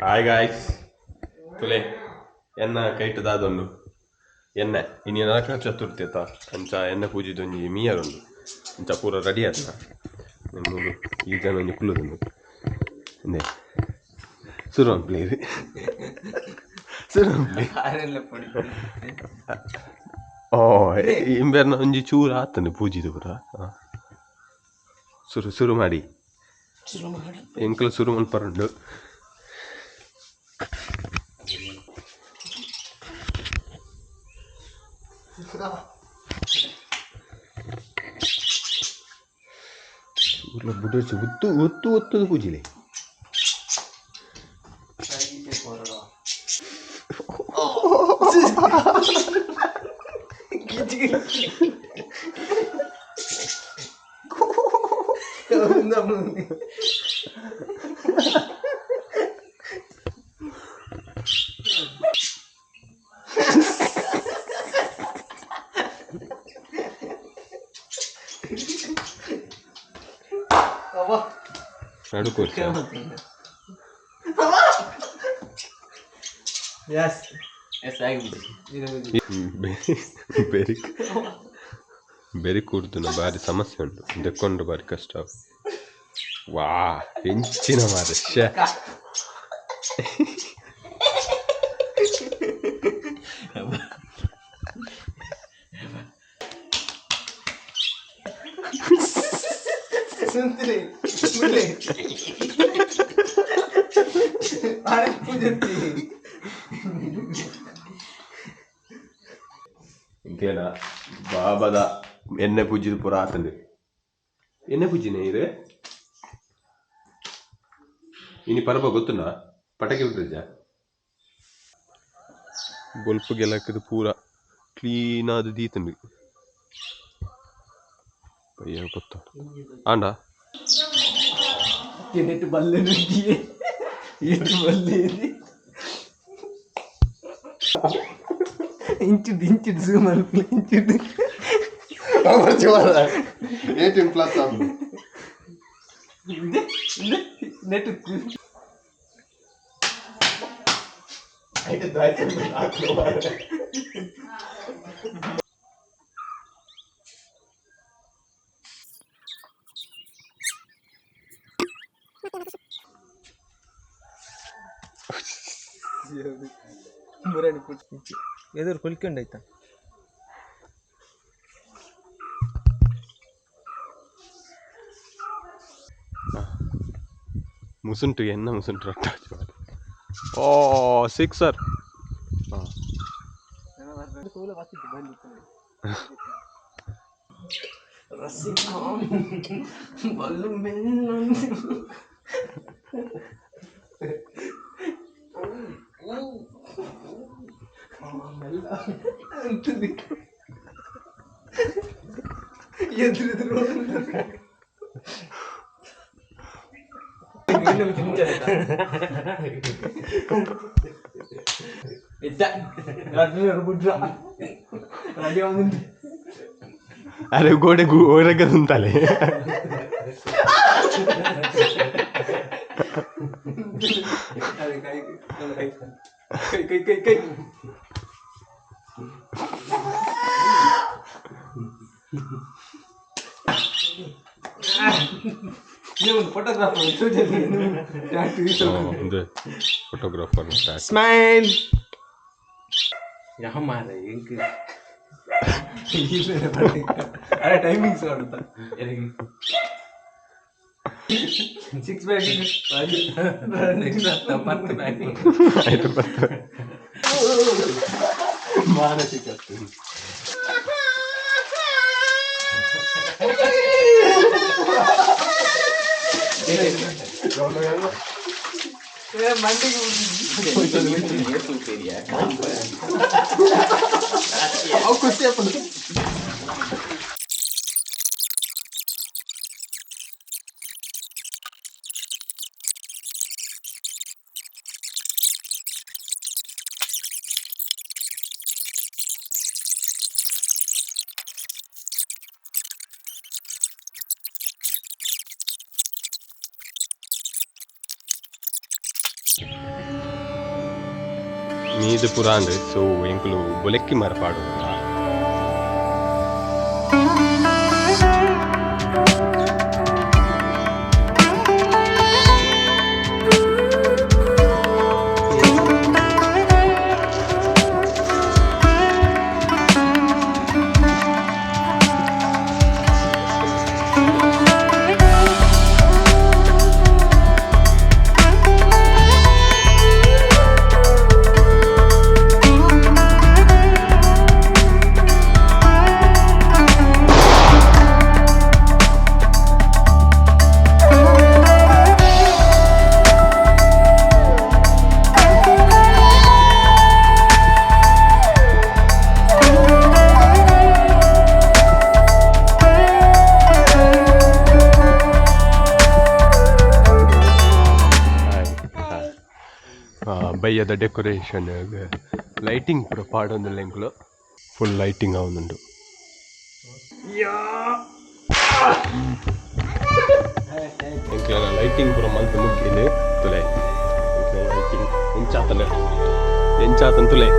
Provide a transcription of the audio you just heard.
hi guys ತುಲೆ ಎನ್ನ ಕೈಟದಾದೊಂದು ಎಣ್ಣೆ ಇನ್ನು ನರಕ ಚತುರ್ಥಿ ಆತ ಅಂಚ ಎಣ್ಣೆ ಪೂಜಿದೊಂಜಿ ಮೀಯರೊಂದು ಅಂಚ ಪೂರ ರೆಡಿ ಆತ ನಿಮ್ಮದು ಈ ಜನ ಒಂಜಿ ಕುಲ್ಲುದೊಂದು ಇಂದೆ ಸುರಂಪ್ಲಿ ಸುರಂಪ್ಲಿ ಓ ಇಂಬೆರ್ನ ಒಂಜಿ ಚೂರ ಆತಂದೆ ಪೂಜಿದು ಪೂರ ಶುರು ಮಾಡಿ ಎಂಕಲ್ ಶುರು ಮನ್ಪರುಂಡು ಬುಡಚ್ಚು ಒತ್ತು ಒತ್ತು ಒತ್ತದು ಪೂಜಿಲೆ ಬೆರಿ ಕೂಡ್ದು ಬಾರಿ ಸಮಸ್ಯೆ ಉಂಟು ದೆಕ್ಕೊಂಡು ಬಾರಿ ಕಷ್ಟ ವಾ ಹೆಂಚಿನ ಮಾರಶ್ಯ ಇಂಕೇನ ಬಾಬದ ಎಣ್ಣೆ ಪೂಜಿದ ಪೂರ ಆತಂದೆ ಎಣ್ಣೆ ಪೂಜಿನೇ ಇದೆ ಇನಿ ಪರಬ ಗೊತ್ತುನಾ ಪಟಾಕಿ ಬಿಟ್ಟಿದ್ದ ಬಲ್ಪ್ ಗೆಲಕ್ಕದು ಪೂರ ಕ್ಲೀನ್ ಆದ ದೀತಂಡು ಪಯ್ಯ ಗೊತ್ತ ಆಂಡ ನೆಟ್ಟು ಬಲ್ಲೆ ಎಷ್ಟು ಬಲ್ಲೆ ಇಂಚಿದ್ದು ಇಂಚಿದ್ದು ಝೂಮ್ ಅಲ್ಲಿ ಇಂಚಿದ್ದು 18 ಪ್ಲಸ್ ನೆಟ್ಟು ಮುರಾಣಿ ಪುಟ್ಟಿ ಎದುರು ಕೊಲ್ಕೊಂಡಾಯ್ತಾ ಮುಸುಂಟು ಎನ್ನ ಮುಸುಂಟು ರೊಟ್ಟ ಓ ಸಿಕ್ಸರ್ ಅರೆ ಗೋಡೆ ಹೊರಗದಂತಲೇ ಕೈ ಕೈ ಕೈ ಫೋಟೋಗ್ರಾಫರ್ ಸ್ಮೈಲ್ ಯಾವ ಮಾರ ಅರೆ ಟೈಮಿಂಗ್ಸ್ ಮಾಡುತ್ತಾ 6 ಬ್ಯಾಗ್ 10 ಬ್ಯಾಗ್ ಮಾನಸಿಕ ಮೀದು ಪುರ ಅಂದ್ರೆ ಸೊ ಎಂಕುಲು ಬೊಲೆಕ್ಕಿ ಮರಪಾಡು ಬಯ್ಯದ ಡೆಕೋರೇಷನ್ ಲೈಟಿಂಗ್ ಪೂರ ಪಾಡೊಂದುಲ್ಲ ಎಂಕುಲು ಫುಲ್ ಲೈಟಿಂಗ್ ಆವೊಂದುಂಡು ಎಂಕ್ಲ ಲೈಟಿಂಗ್ ಪೂರ ಮಲ್ತು ಮುಗ್ಗಿದೆ ತುಲೆ ಲೈಟಿಂಗ್ ಎಂಚಾತಂದು ತುಲೆ